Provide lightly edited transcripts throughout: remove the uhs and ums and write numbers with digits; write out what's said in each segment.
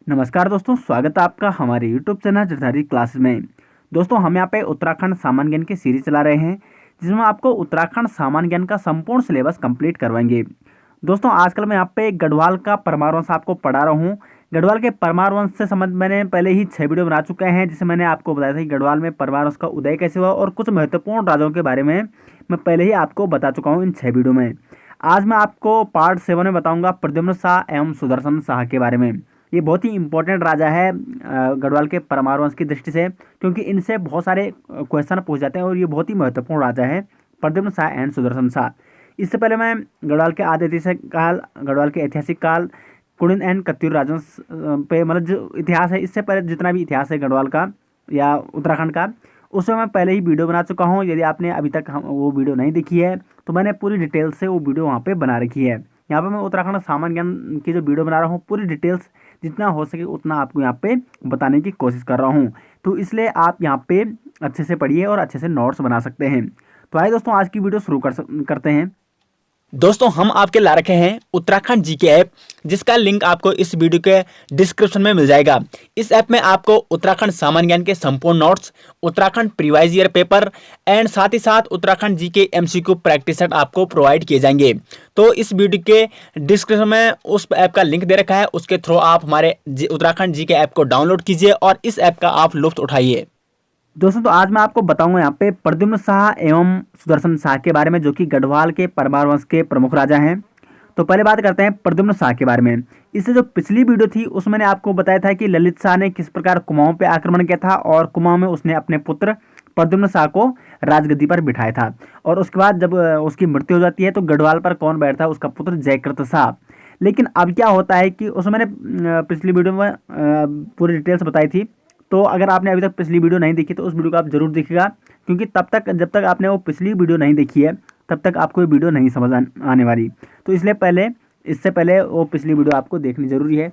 नमस्कार दोस्तों, स्वागत है आपका हमारे YouTube चैनल जटाधारी क्लासेस में। दोस्तों हम यहाँ पे उत्तराखंड सामान्य ज्ञान की सीरीज चला रहे हैं जिसमें आपको उत्तराखंड सामान्य ज्ञान का संपूर्ण सिलेबस कंप्लीट करवाएंगे। दोस्तों आजकल मैं यहाँ पे गढ़वाल का परमार वंश आपको पढ़ा रहा हूँ। गढ़वाल के परमार वंश से संबंध मैंने पहले ही 6 वीडियो बना चुके हैं जिससे मैंने आपको बताया था कि गढ़वाल में परमार वंश का उदय कैसे हुआ और कुछ महत्वपूर्ण राजाओं के बारे में मैं पहले ही आपको बता चुका हूँ इन 6 वीडियो में। आज मैं आपको पार्ट 7 में बताऊँगा प्रद्युम्न शाह एवं सुदर्शन शाह के बारे में। ये बहुत ही इंपॉर्टेंट राजा है गढ़वाल के परमार वंश की दृष्टि से, क्योंकि इनसे बहुत सारे क्वेश्चन पूछ जाते हैं और ये बहुत ही महत्वपूर्ण राजा है प्रद्युम्न शाह एंड सुदर्शन शाह। इससे पहले मैं गढ़वाल के आदि ऐतिहासिक काल, गढ़वाल के ऐतिहासिक काल, कुड़िन एंड कत्यूर राजवंश पे मतलब जो इतिहास है, इससे पहले जितना भी इतिहास है गढ़वाल का या उत्तराखंड का, उसमें मैं पहले ही वीडियो बना चुका हूँ। यदि आपने अभी तक वो वीडियो नहीं देखी है तो मैंने पूरी डिटेल से वो वीडियो वहाँ पे बना रखी है। यहाँ पे मैं उत्तराखंड सामान्य ज्ञान की जो वीडियो बना रहा हूँ पूरी डिटेल्स जितना हो सके उतना आपको यहाँ पे बताने की कोशिश कर रहा हूँ, तो इसलिए आप यहाँ पे अच्छे से पढ़िए और अच्छे से नोट्स बना सकते हैं। तो आइए दोस्तों आज की वीडियो शुरू करते हैं। दोस्तों हम आपके ला रखे हैं उत्तराखंड जीके ऐप, जिसका लिंक आपको इस वीडियो के डिस्क्रिप्शन में मिल जाएगा। इस ऐप में आपको उत्तराखंड सामान्य ज्ञान के संपूर्ण notes, Uttarakhand previous year paper and साथ ही साथ Uttarakhand GK MCQ practice set आपको प्रोवाइड किए जाएंगे। तो इस वीडियो के डिस्क्रिप्शन में उस ऐप का लिंक दे रखा है, उसके थ्रू आप हमारे उत्तराखंड जीके ऐप को डाउनलोड कीजिए और इस ऐप का आप लुत्फ उठाइए। दोस्तों तो आज मैं आपको बताऊंगा यहाँ पे प्रद्युम्न शाह एवं सुदर्शन शाह के बारे में, जो कि गढ़वाल के परमार वंश के प्रमुख राजा हैं। तो पहले बात करते हैं प्रद्युम्न शाह के बारे में। इससे जो पिछली वीडियो थी उसमें मैंने आपको बताया था कि ललित शाह ने किस प्रकार कुमाऊं पे आक्रमण किया था और कुमाऊं में उसने अपने पुत्र प्रद्युम्न शाह को राजगद्दी पर बिठाया था, और उसके बाद जब उसकी मृत्यु हो जाती है तो गढ़वाल पर कौन बैठता है, उसका पुत्र जयकृत शाह। लेकिन अब क्या होता है कि उसमें मैंने पिछली वीडियो में पूरी डिटेल्स बताई थी। तो अगर आपने अभी तक पिछली वीडियो नहीं देखी तो उस वीडियो को आप जरूर देखिएगा, क्योंकि जब तक आपने वो पिछली वीडियो नहीं देखी है तब तक आपको ये वीडियो नहीं समझ आने वाली। तो इसलिए इससे पहले वो पिछली वीडियो आपको देखनी जरूरी है।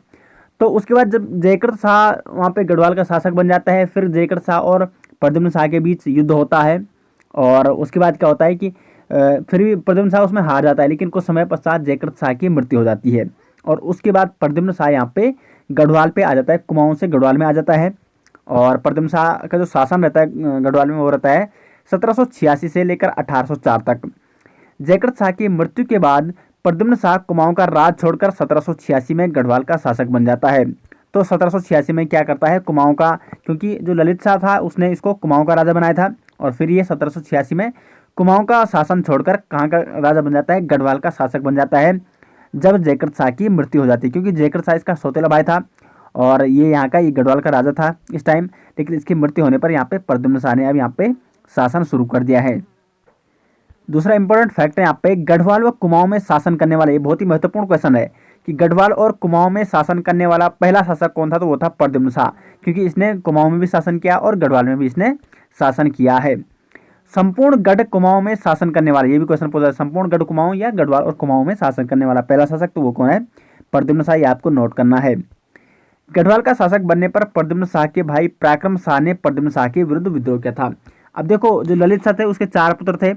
तो उसके बाद जब जयकृत शाह वहाँ पे गढ़वाल का शासक बन जाता है, फिर जयकृत शाह और प्रद्युम्न शाह के बीच युद्ध होता है, और उसके बाद क्या होता है कि फिर भी प्रद्युम्न शाह उसमें हार जाता है, लेकिन कुछ समय पश्चात जयकृत शाह की मृत्यु हो जाती है, और उसके बाद प्रद्युम्न शाह यहाँ पे गढ़वाल पे आ जाता है, कुमाऊं से गढ़वाल में आ जाता है। और प्रद्युम्न शाह का जो शासन रहता है गढ़वाल में वो रहता है 1786 से लेकर 1804 तक। जयकृत शाह की मृत्यु के बाद प्रद्युम्न शाह कुमाऊं का राज छोड़कर 1786 में गढ़वाल का शासक बन जाता है। तो 1786 में क्या करता है, कुमाऊं का, क्योंकि जो ललित शाह था उसने इसको कुमाऊं का राजा बनाया था, और फिर ये 1786 में कुमाऊं का शासन छोड़कर कहाँ का राजा बन जाता है, गढ़वाल का शासक बन जाता है, जब जयकृत शाह की मृत्यु हो जाती है। क्योंकि जयकृत शाह इसका सौतेला भाई था और ये गढ़वाल का राजा था इस टाइम, लेकिन इसकी मृत्यु होने पर यहाँ पे प्रद्युम्न शाह ने अब यहाँ पे शासन शुरू कर दिया है। दूसरा इंपॉर्टेंट फैक्ट है यहाँ पे, गढ़वाल व कुमाऊं में शासन करने वाला, ये बहुत ही महत्वपूर्ण क्वेश्चन है कि गढ़वाल और कुमाऊं में शासन करने वाला पहला शासक कौन था, तो वो था प्रद्युम्न शाह, क्योंकि इसने कुमाऊं में भी शासन किया और गढ़वाल में भी इसने शासन किया है। संपूर्ण गढ़ कुमाऊं में शासन करने वाला, ये भी क्वेश्चन पूछा है, संपूर्ण गढ़ कुमाऊं या गढ़वाल और कुमाऊं में शासन करने वाला पहला शासक तो वो कौन है, प्रद्युम्न शाह, ये आपको नोट करना है। गढ़वाल का शासक बनने पर प्रद्युम्न शाह के भाई पराक्रम शाह ने प्रद्युम्न शाह के विरुद्ध विद्रोह किया था। अब देखो, जो ललित शाह थे उसके 4 पुत्र थे,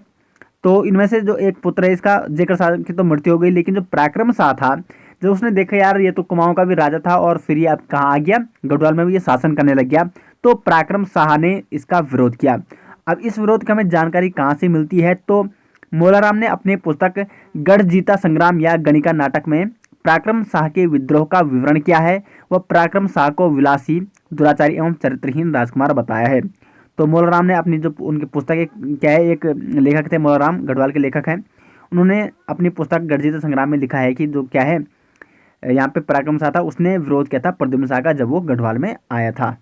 तो इनमें से जो एक पुत्र है इसका जयकृत शाह की तो मृत्यु हो गई, लेकिन जो पराक्रम शाह था, जो उसने देखा यार ये तो कुमाऊं का भी राजा था और फिर ये अब कहाँ आ गया, गढ़वाल में भी ये शासन करने लग गया, तो पराक्रम शाह ने इसका विरोध किया। अब इस विरोध की हमें जानकारी कहाँ से मिलती है, तो मोलाराम ने अपनी पुस्तक गढ़ जीता संग्राम या गणिका नाटक में पराक्रम शाह के विद्रोह का विवरण किया है। वह पराक्रम शाह को विलासी, दुराचारी एवं चरित्रहीन राजकुमार बताया है। तो मोलाराम ने अपनी जो उनकी पुस्तक क्या है, एक लेखक थे मोलाराम, गढ़वाल के लेखक हैं, उन्होंने अपनी पुस्तक गढ़जीत संग्राम में लिखा है कि जो क्या है यहाँ पे पराक्रम शाह था उसने विरोध किया था प्रद्युम्न शाह का जब वो गढ़वाल में आया था।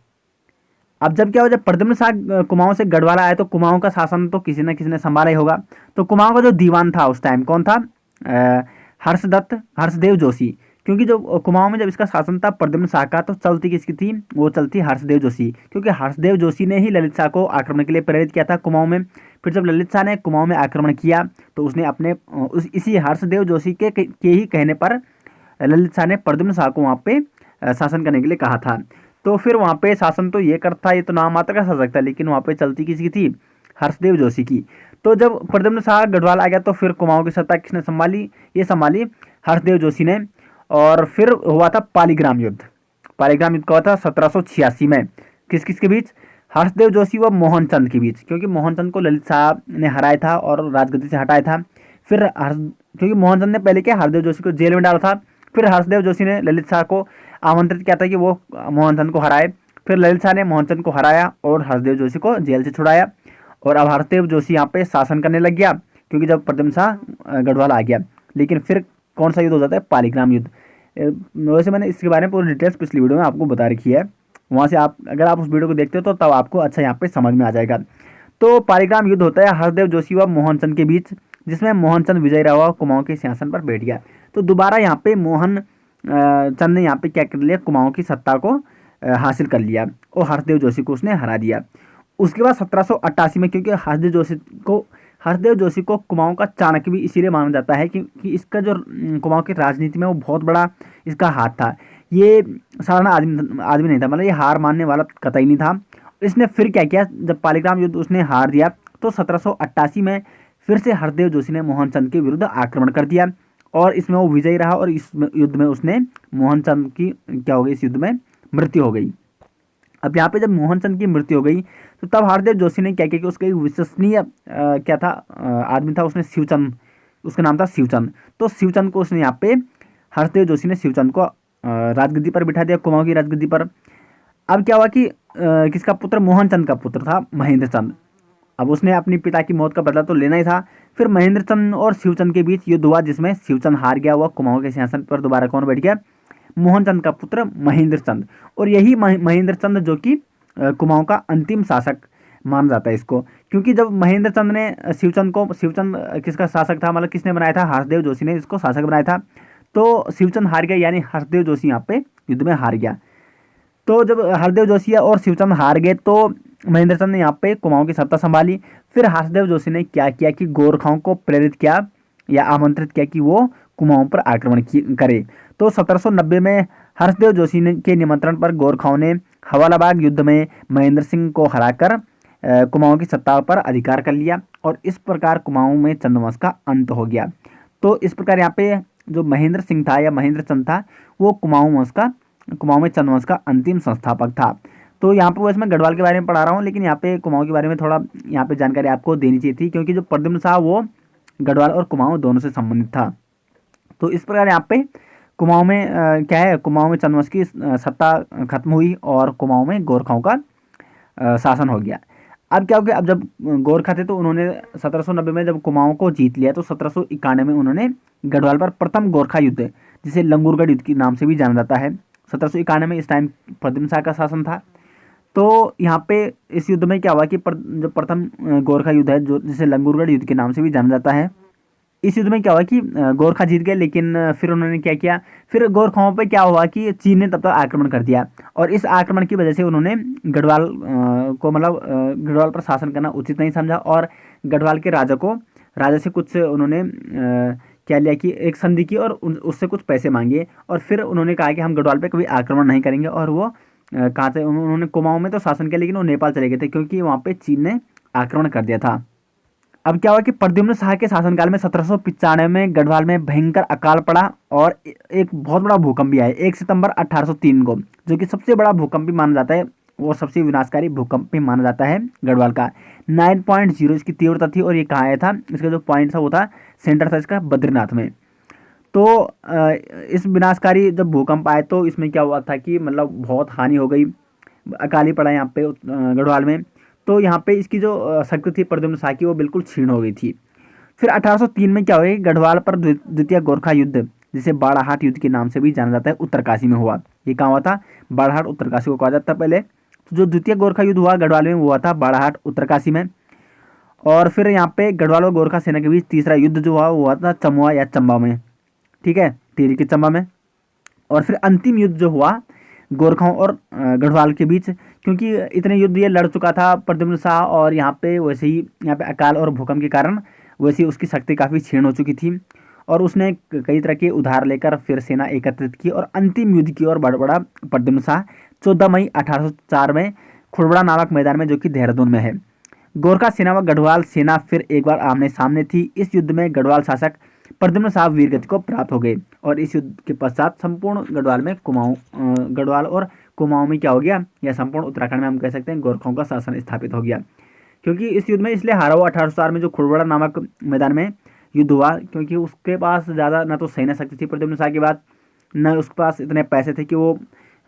अब जब क्या हो, जब प्रद्युम्न शाह कुमाऊं से गढ़वाल आया तो कुमाऊं का शासन तो किसी न किसी ने संभाला ही होगा। तो कुमाऊं का जो दीवान था उस टाइम कौन था, हर्षदेव जोशी, क्योंकि जो कुमाऊं में जब इसका शासन था प्रद्युम्न शाह का, तो चलती किसकी थी, वो चलती हर्षदेव जोशी, क्योंकि हर्षदेव जोशी ने ही ललित शाह को आक्रमण के लिए प्रेरित किया था कुमाऊं में। फिर जब ललित शाह ने कुमाऊं में आक्रमण किया तो उसने अपने इसी हर्षदेव जोशी के ही कहने पर ललित शाह ने प्रद्युम्न शाह को वहाँ पे शासन करने के लिए कहा था। तो फिर वहाँ पे शासन तो ये करता, ये तो नाम मात्र का शासक था, लेकिन वहाँ पे चलती किसकी थी, हर्षदेव जोशी की। तो जब प्रद्युम्न शाह गढ़वाल आ गया तो फिर कुमाऊं की सत्ता किसने संभाली, ये संभाली हर्षदेव जोशी ने। और फिर हुआ था पालीग्राम युद्ध। पालीग्राम युद्ध का हुआ था 1786 में। किस किस के बीच? हर्षदेव जोशी व मोहनचंद के बीच, क्योंकि मोहनचंद को ललित साहब ने हराया था और राजगद्दी से हटाया था। फिर क्योंकि मोहनचंद ने पहले क्या हरदेव जोशी को जेल में डाला था, फिर हर्षदेव जोशी ने ललित शाह को आमंत्रित किया था कि वो मोहनचंद को हराए। फिर ललित शाह ने मोहनचंद को हराया और हर्षदेव जोशी को जेल से छुड़ाया, और अब हर्षदेव जोशी यहाँ पे शासन करने लग गया, क्योंकि जब प्रद्युम्न शाह गढ़वाल आ गया। लेकिन फिर कौन सा युद्ध हो जाता है? पालीग्राम युद्ध। वैसे मैंने इसके बारे में पूरी डिटेल्स पिछली वीडियो में आपको बता रखी है, वहाँ से आप अगर आप उस वीडियो को देखते हो तो तब आपको अच्छा यहाँ पे समझ में आ जाएगा। तो पालीग्राम युद्ध होता है हरदेव जोशी व मोहनचंद के बीच, जिसमें मोहनचंद विजय रहा कुमाऊं के सिंहासन पर बैठ गया। तो दोबारा यहाँ पे मोहन चंद ने यहाँ पे क्या कर लिया? कुमाऊं की सत्ता को हासिल कर लिया और हरदेव जोशी को उसने हरा दिया। उसके बाद 1788 में, क्योंकि हरदेव जोशी को कुमाऊं का चाणक्य भी इसीलिए माना जाता है कि इसका जो कुमाऊं की राजनीति में वो बहुत बड़ा इसका हाथ था। ये साधारण आदमी नहीं था, मतलब ये हार मानने वाला कतई नहीं था। इसने फिर क्या किया? जब पालीग्राम युद्ध उसने हार दिया तो 1788 में फिर से हरदेव जोशी ने मोहनचंद के विरुद्ध आक्रमण कर दिया और इसमें वो विजयी रहा और इस युद्ध में उसने मोहनचंद की क्या हो गई? इस युद्ध में मृत्यु हो गई। अब यहाँ पे जब मोहनचंद की मृत्यु हो गई तो तब हरदेव जोशी ने क्या किया कि उसका एक विश्वसनीय क्या था आदमी था, उसने शिवचंद, उसका नाम था शिवचंद। तो शिवचंद को उसने यहाँ पे हरदेव जोशी ने शिवचंद को राजगद्दी पर बिठा दिया, कुमाऊं की राजगद्दी पर। अब क्या हुआ कि किसका पुत्र? मोहनचंद का पुत्र था महेंद्र चंद। अब उसने अपनी पिता की मौत का बदला तो लेना ही था। फिर महेंद्र चंद और शिवचंद के बीच युद्ध हुआ, जिसमें शिवचंद हार गया हुआ। कुमाऊं के सिंहासन पर दोबारा कौन बैठ गया? मोहनचंद का पुत्र महेंद्र चंद। और यही महेंद्र चंद जो कि कुमाऊं का अंतिम शासक माना जाता है इसको, क्योंकि जब महेंद्र चंद ने शिवचंद किसका शासक था, मतलब किसने बनाया था? हर्षदेव जोशी ने इसको शासक बनाया था। तो शिवचंद हार गया, यानी हर्षदेव जोशी यहाँ पे युद्ध में हार गया। तो जब हरदेव जोशी और शिवचंद हार गए तो महेंद्र चंद ने यहाँ पे कुमाऊं की सत्ता संभाली। फिर हर्षदेव जोशी ने क्या किया कि गोरखाओं को प्रेरित किया या आमंत्रित किया कि वो कुमाऊं पर आक्रमण करे। तो 1790 में हर्षदेव जोशी के निमंत्रण पर गोरखाओं ने हवालाबाग युद्ध में महेंद्र सिंह को हराकर कुमाऊं की सत्ता पर अधिकार कर लिया और इस प्रकार कुमाऊं में चंद्रवंश का अंत हो गया। तो इस प्रकार यहाँ पे जो महेंद्र सिंह था या महेंद्र चंद था वो कुमाऊं में चंद्रवंश का अंतिम संस्थापक था। तो यहाँ पे वैसे मैं गढ़वाल के बारे में पढ़ा रहा हूँ, लेकिन यहाँ पे कुमाऊं के बारे में थोड़ा यहाँ पे जानकारी आपको देनी चाहिए थी, क्योंकि जो प्रद्युम्न शाह वो गढ़वाल और कुमाऊं दोनों से संबंधित था। तो इस प्रकार यहाँ पे कुमाऊं में क्या है? कुमाऊं में चंद्रवंश की सत्ता खत्म हुई और कुमाऊं में गोरखाओं का शासन हो गया। अब क्या हो गया? अब जब गोरखा थे तो उन्होंने 1790 में जब कुमाऊं को जीत लिया तो 1791 में उन्होंने गढ़वाल पर प्रथम गोरखा युद्ध, जिसे लंगूरगढ़ युद्ध के नाम से भी जाना जाता है, 1791 में इस टाइम प्रद्युम्न शाह का शासन था। तो यहाँ पे इस युद्ध में क्या हुआ कि जो प्रथम गोरखा युद्ध है, जो जिसे लंगूरगढ़ युद्ध के नाम से भी जाना जाता है, इस युद्ध में क्या हुआ कि गोरखा जीत गए। लेकिन फिर उन्होंने क्या किया? फिर गोरखाओं पे क्या हुआ कि चीन ने तब तक आक्रमण कर दिया और इस आक्रमण की वजह से उन्होंने गढ़वाल को मतलब गढ़वाल पर शासन करना उचित नहीं समझा और गढ़वाल के राजा से कुछ उन्होंने क्या लिया कि एक संधि की और उससे कुछ पैसे मांगे और फिर उन्होंने कहा कि हम गढ़वाल पे कभी आक्रमण नहीं करेंगे। और वो कहाँ थे? उन्होंने कुमाऊं में तो शासन किया, लेकिन वो नेपाल चले गए थे क्योंकि वहाँ पे चीन ने आक्रमण कर दिया था। अब क्या हुआ कि प्रद्युम्न शाह के शासनकाल में 1795 में गढ़वाल में भयंकर अकाल पड़ा और एक बहुत बड़ा भूकंप भी आया 1 सितंबर 1803 को, जो कि सबसे बड़ा भूकंप भी माना जाता है और सबसे विनाशकारी भूकंप भी माना जाता है गढ़वाल का। 9.0 इसकी तीव्रता थी और ये कहाँ आया था? इसका जो पॉइंट था वो था, सेंटर था इसका बद्रीनाथ में। तो इस विनाशकारी जब भूकंप आए तो इसमें क्या हुआ था कि मतलब बहुत हानि हो गई, अकाली पड़ा यहाँ पे गढ़वाल में। तो यहाँ पे इसकी जो शक्ति थी प्रद्युम्न शाह की वो बिल्कुल क्षीण हो गई थी। फिर 1803 में क्या हुआ कि गढ़वाल पर द्वितीय गोरखा युद्ध, जिसे बाड़ाहाट युद्ध के नाम से भी जाना जाता है, उत्तरकाशी में हुआ। ये कहाँ हुआ था? बाड़ाहाट उत्तरकाशी को कहा जाता था पहले। तो जो द्वितीय गोरखा युद्ध हुआ गढ़वाल में हुआ था बाड़ाहाट उत्तरकाशी में। और फिर यहाँ पे गढ़वाल और गोरखा सेना के बीच तीसरा युद्ध जो हुआ था चमुआ या चंबा में, ठीक है, टिहरी के चंबा में। और फिर अंतिम युद्ध जो हुआ गोरखाओं और गढ़वाल के बीच, क्योंकि इतने युद्ध ये लड़ चुका था प्रद्युम्न शाह और यहाँ पे वैसे ही यहाँ पे अकाल और भूकंप के कारण वैसे ही उसकी शक्ति काफ़ी क्षीण हो चुकी थी और उसने कई तरह के उधार लेकर फिर सेना एकत्रित की और अंतिम युद्ध की ओर बढ़ा प्रद्युम्न शाह 14 मई 1804 में खुड़बड़ा नामक मैदान में, जो कि देहरादून में है। गोरखा सेना व गढ़वाल सेना फिर एक बार आमने सामने थी। इस युद्ध में गढ़वाल शासक प्रद्युम्न शाह वीर गति को प्राप्त हो गए और इस युद्ध के पश्चात संपूर्ण गढ़वाल में गढ़वाल और कुमाऊं में क्या हो गया, या संपूर्ण उत्तराखंड में हम कह सकते हैं गोरखाओं का शासन स्थापित हो गया। क्योंकि इस युद्ध में इसलिए हारा हुआ 1804 में जो खुड़बड़ा नामक मैदान में युद्ध हुआ, क्योंकि उसके पास ज़्यादा ना तो सैन्य शक्ति थी प्रद्युम्न शाह के बाद, न उसके पास इतने पैसे थे कि वो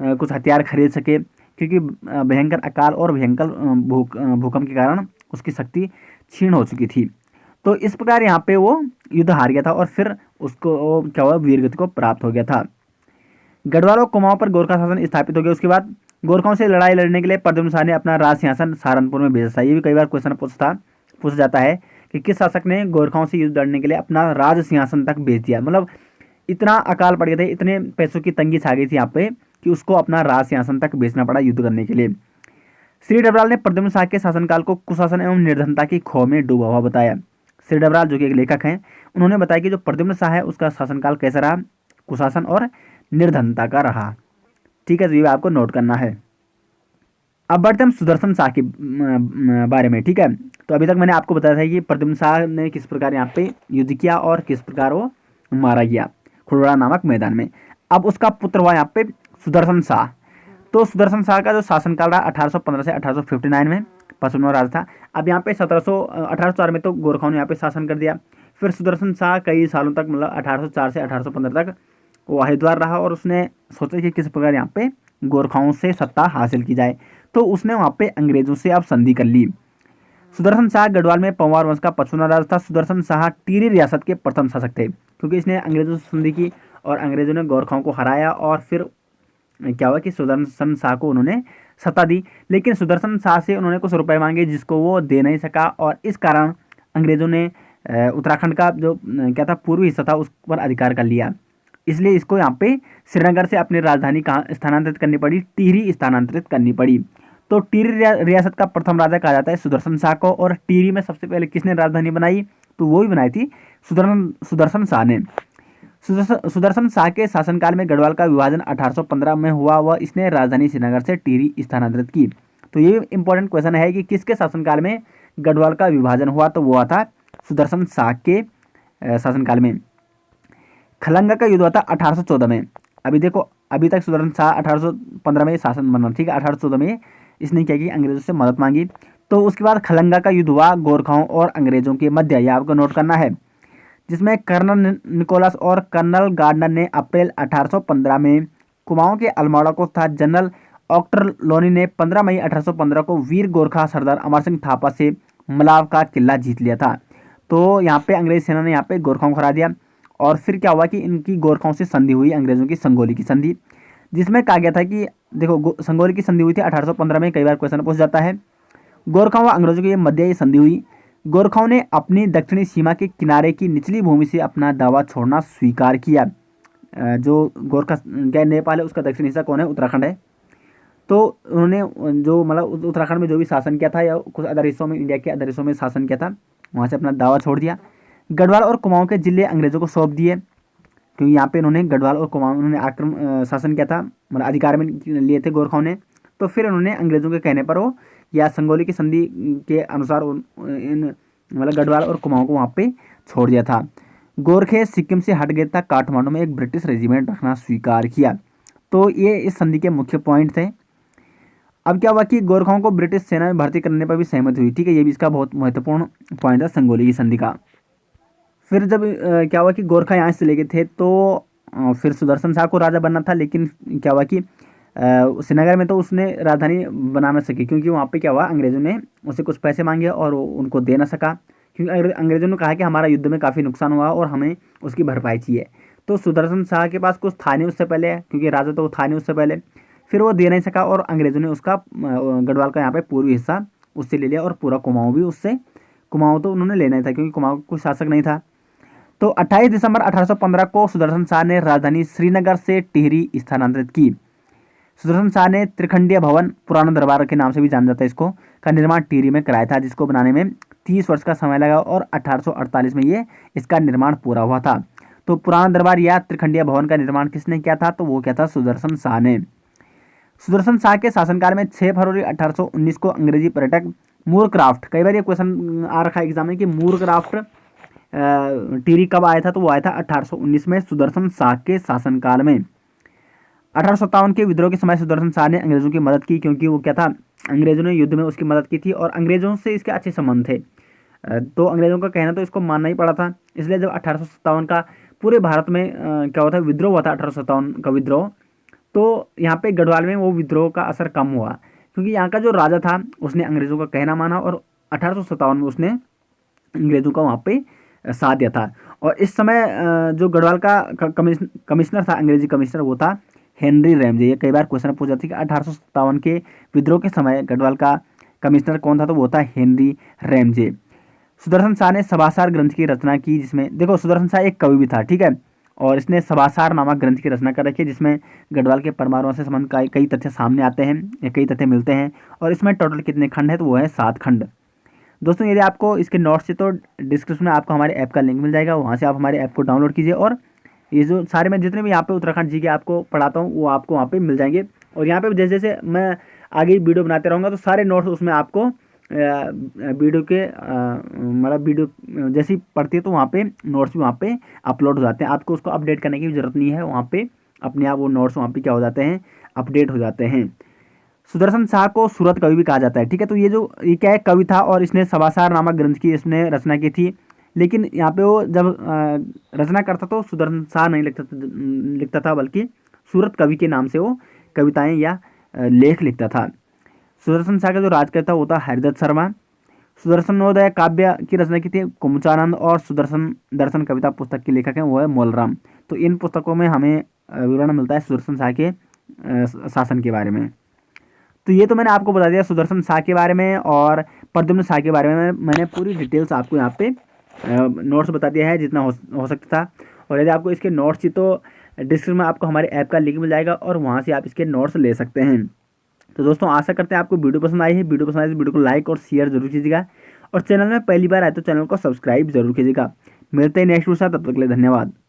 कुछ हथियार खरीद सके, क्योंकि भयंकर अकाल और भयंकर भूकंप के कारण उसकी शक्ति क्षीण हो चुकी थी। तो इस प्रकार यहाँ पे वो युद्ध हार गया था और फिर उसको क्या हुआ, वीरगति को प्राप्त हो गया था। गढ़वाल और कुमाऊं पर गोरखा शासन स्थापित हो गया। उसके बाद गोरखाओं से लड़ाई लड़ने के लिए प्रद्युम्न शाह ने अपना राज सिंहासन सहारनपुर में भेजा था। ये भी कई बार क्वेश्चन पूछा जाता है कि किस शासक ने गोरखाओं से युद्ध लड़ने के लिए अपना राज सिंहासन तक भेज दिया। मतलब इतना अकाल पड़ गया था, इतने पैसों की तंगी छा गई थी यहाँ पे कि उसको अपना राज सिंहासन तक भेजना पड़ा युद्ध करने के लिए। श्री डबराल ने प्रद्युम्न शाह के शासनकाल को कुशासन एवं निर्धनता की खो में डूबा हुआ बताया। श्री डबराल जो कि एक लेखक हैं, उन्होंने बताया कि जो प्रद्युम्न शाह है उसका शासनकाल कैसा रहा, कुशासन और निर्धनता का रहा। ठीक है, तो ये आपको नोट करना है। अब बढ़ते हम सुदर्शन शाह के बारे में। ठीक है, तो अभी तक मैंने आपको बताया था कि प्रद्युम्न शाह ने किस प्रकार यहाँ पे युद्ध किया और किस प्रकार वो मारा गया खुड़बड़ा नामक मैदान में। अब उसका पुत्र हुआ यहाँ पे सुदर्शन शाह। तो सुदर्शन शाह का जो शासनकाल रहा 1815 से 1859 में पश्चिम राज था। अब यहाँ पे 1804 में तो गोरखाओं ने यहाँ पे शासन कर दिया। फिर सुदर्शन शाह कई सालों तक, मतलब 1804 से 1815 तक वो हरिद्वार रहा और उसने सोचा कि किस प्रकार यहाँ पे गोरखाओं से सत्ता हासिल की जाए। तो उसने वहाँ पे अंग्रेजों से अब संधि कर ली। सुदर्शन शाह गढ़वाल में पंवार वंश का 55वां राजा था। सुदर्शन शाह टिहरी रियासत के प्रथम शासक थे, क्योंकि इसने अंग्रेजों से संधि की और अंग्रेजों ने गोरखाओं को हराया और फिर क्या हुआ कि सुदर्शन शाह को उन्होंने सत्ता दी। लेकिन सुदर्शन शाह से उन्होंने कुछ रुपए मांगे जिसको वो दे नहीं सका और इस कारण अंग्रेजों ने उत्तराखंड का जो क्या था पूर्वी हिस्सा था उस पर अधिकार कर लिया। इसलिए इसको यहाँ पे श्रीनगर से अपनी राजधानी कहाँ स्थानांतरित करनी पड़ी, टिहरी स्थानांतरित करनी पड़ी। तो टिहरी रियासत का प्रथम राजा कहा जाता है सुदर्शन शाह को। और टिहरी में सबसे पहले किसने राजधानी बनाई, तो वो भी बनाई थी सुदर्शन शाह ने। सुदर्शन शाह के शासनकाल में गढ़वाल का विभाजन 1815 में हुआ व इसने राजधानी श्रीनगर से टिहरी स्थानांतरित की। तो ये इंपॉर्टेंट क्वेश्चन है कि किसके शासनकाल में गढ़वाल का विभाजन हुआ, तो वो हुआ था सुदर्शन शाह के शासनकाल में। खलंगा का युद्ध हुआ था 1814 में। अभी देखो, अभी तक सुदर्शन शाह 1815 में शासन बना, ठीक है। 1814 में इसने क्या किया, अंग्रेजों से मदद मांगी। तो उसके बाद खलंगा का युद्ध हुआ गोरखाओं और अंग्रेजों के मध्य, यह आपको नोट करना है, जिसमें कर्नल निकोलस और कर्नल गार्डनर ने अप्रैल 1815 में कुमाऊं के अल्मोड़ा को तथा जनरल ऑक्टर लोनी ने 15 मई 1815 को वीर गोरखा सरदार अमर सिंह थापा से मलाव का किला जीत लिया था। तो यहाँ पे अंग्रेज सेना ने यहाँ पे गोरखाओं को हरा दिया और फिर क्या हुआ कि इनकी गोरखाओं से संधि हुई, अंग्रेजों की संगोली की संधि, जिसमें कहा गया था कि देखो संगोली की संधि हुई थी 1815 में। कई बार क्वेश्चन पूछ जाता है। गोरखाओं व अंग्रेजों की मध्य संधि हुई। गोरखाओं ने अपनी दक्षिणी सीमा के किनारे की निचली भूमि से अपना दावा छोड़ना स्वीकार किया। जो गोरखा क्या नेपाल है उसका दक्षिणी हिस्सा कौन है, उत्तराखंड है। तो उन्होंने जो मतलब उत्तराखंड में जो भी शासन किया था या कुछ अदर हिस्सों में, इंडिया के अदर हिस्सों में शासन किया था, वहाँ से अपना दावा छोड़ दिया। गढ़वाल और कुमाऊं के जिले अंग्रेजों को सौंप दिए, क्योंकि यहाँ पे इन्होंने गढ़वाल और कुमाऊं उन्होंने शासन किया था, मतलब अधिकार में लिए थे गोरखाओं ने। तो फिर उन्होंने अंग्रेजों के कहने पर वो या संगोली की संधि के अनुसार इन मतलब गढ़वाल और कुमाऊं को वहाँ पे छोड़ दिया था। गोरखे सिक्किम से हट गए तथा काठमांडू में एक ब्रिटिश रेजिमेंट रखना स्वीकार किया। तो ये इस संधि के मुख्य पॉइंट थे। अब क्या हुआ कि गोरखाओं को ब्रिटिश सेना में भर्ती करने पर भी सहमति हुई, ठीक है। ये भी इसका बहुत महत्वपूर्ण पॉइंट है संगोली की संधि का। फिर जब क्या हुआ कि गोरखा यहाँ से चले गए थे तो फिर सुदर्शन शाह को राजा बनना था, लेकिन क्या हुआ कि श्रीनगर में तो उसने राजधानी बना न सकी, क्योंकि वहाँ पे क्या हुआ, अंग्रेजों ने उससे कुछ पैसे मांगे और उनको दे ना सका, क्योंकि अंग्रेजों ने कहा कि हमारा युद्ध में काफ़ी नुकसान हुआ और हमें उसकी भरपाई चाहिए। तो सुदर्शन शाह के पास कुछ था नहीं उससे पहले, क्योंकि राजा तो था नहीं उससे पहले। फिर वो दे नहीं सका और अंग्रेजों ने उसका गढ़वाल का यहाँ पे पूर्वी हिस्सा उससे ले लिया और पूरा कुमाऊं भी उससे, कुमाऊं तो उन्होंने लेना ही था क्योंकि कुमाऊं कोई शासक नहीं था। तो 28 दिसंबर 1815 को सुदर्शन शाह ने राजधानी श्रीनगर से टिहरी स्थानांतरित की। सुदर्शन शाह ने त्रिखंडीय भवन, पुराना दरबार के नाम से भी जाना जाता है इसको, का निर्माण टिहरी में कराया था, जिसको बनाने में 30 वर्ष का समय लगा और 1848 में ये इसका निर्माण पूरा हुआ था। तो पुराना दरबार या त्रिखंडीय भवन का निर्माण किसने किया था, तो वो क्या था, सुदर्शन शाह ने। सुदर्शन शाह के शासनकाल में 6 फरवरी 1819 को अंग्रेजी पर्यटक मूरक्राफ्ट, कई बार ये क्वेश्चन आ रखा है एग्जाम में कि मूरक्राफ्ट टिहरी कब आया था, तो वो आया था 1819 में सुदर्शन शाह के शासनकाल में। 1857 के विद्रोह के समय सुदर्शन शाह ने अंग्रेजों की मदद की, क्योंकि वो क्या था, अंग्रेजों ने युद्ध में उसकी मदद की थी और अंग्रेजों से इसके अच्छे संबंध थे। तो अंग्रेजों का कहना तो इसको मानना ही पड़ा था। इसलिए जब 1857 का पूरे भारत में क्या हुआ था, विद्रोह हुआ था, 1857 का विद्रोह, तो यहाँ पे गढ़वाल में वो विद्रोह का असर कम हुआ, क्योंकि यहाँ का जो राजा था उसने अंग्रेजों का कहना माना और 1857 में उसने अंग्रेजों का वहाँ पे साथ दिया था। और इस समय जो गढ़वाल का कमिश्नर था, अंग्रेजी कमिश्नर, वो था हेनरी रैमजे। ये कई बार क्वेश्चन पूछा था कि 1857 के विद्रोह के समय गढ़वाल का कमिश्नर कौन था, तो वो था हेनरी रैमजे। सुदर्शन शाह ने सभासार ग्रंथ की रचना की, जिसमें देखो सुदर्शन शाह एक कवि भी था, ठीक है, और इसने सभासार नामक ग्रंथ की रचना कर रखी है, जिसमें गढ़वाल के परमाणुओं से संबंध कई तथ्य सामने आते हैं या कई तथ्य मिलते हैं। और इसमें टोटल कितने खंड है, तो वो है 7 खंड। दोस्तों यदि आपको इसके नोट्स चाहिए तो डिस्क्रिप्शन में आपको हमारे ऐप का लिंक मिल जाएगा, वहाँ से आप हमारे ऐप को डाउनलोड कीजिए। और ये जो सारे मैं जितने भी यहाँ पे उत्तराखंड जी के आपको पढ़ाता हूँ वो आपको वहाँ पे मिल जाएंगे। और यहाँ पे जैसे जैसे मैं आगे वीडियो बनाते रहूँगा तो सारे नोट्स उसमें आपको वीडियो के मतलब वीडियो जैसी पढ़ती है तो वहाँ पे नोट्स भी वहाँ पे अपलोड हो जाते हैं। आपको उसको अपडेट करने की ज़रूरत नहीं है, वहाँ पे अपने आप वो नोट्स वहाँ पे क्या हो जाते हैं, अपडेट हो जाते हैं। सुदर्शन शाह को सूरत कवि भी कहा जाता है, ठीक है। तो ये क्या है, कवि था और इसने सभासार नामक ग्रंथ की इसने रचना की थी। लेकिन यहाँ पे वो जब रचना करता तो सुदर्शन शाह नहीं लिखता था, बल्कि सूरत कवि के नाम से वो कविताएं या लेख लिखता था। सुदर्शन शाह का जो राजकर्ता वो था हरिदत्त शर्मा। सुदर्शनोदय काव्य की रचना की थी कुमुचानंद, और सुदर्शन दर्शन कविता पुस्तक के लेखक हैं वो है मोलराम। तो इन पुस्तकों में हमें विवरण मिलता है सुदर्शन शाह के शासन के बारे में। तो ये तो मैंने आपको बता दिया सुदर्शन शाह के बारे में और प्रद्युम्न शाह के बारे में। मैंने पूरी डिटेल्स आपको यहाँ पे नोट्स बता दिया है जितना हो सकता था। और यदि आपको इसके नोट्स चाहिए तो डिस्क्रिप्शन में आपको हमारे ऐप का लिंक मिल जाएगा और वहाँ से आप इसके नोट्स ले सकते हैं। तो दोस्तों आशा करते हैं आपको वीडियो पसंद आई है। वीडियो पसंद आई तो वीडियो को लाइक और शेयर जरूर कीजिएगा, और चैनल में पहली बार आए तो चैनल को सब्सक्राइब जरूर कीजिएगा। मिलते हैं नेक्स्ट वीडियो के साथ, तब तक के लिए धन्यवाद।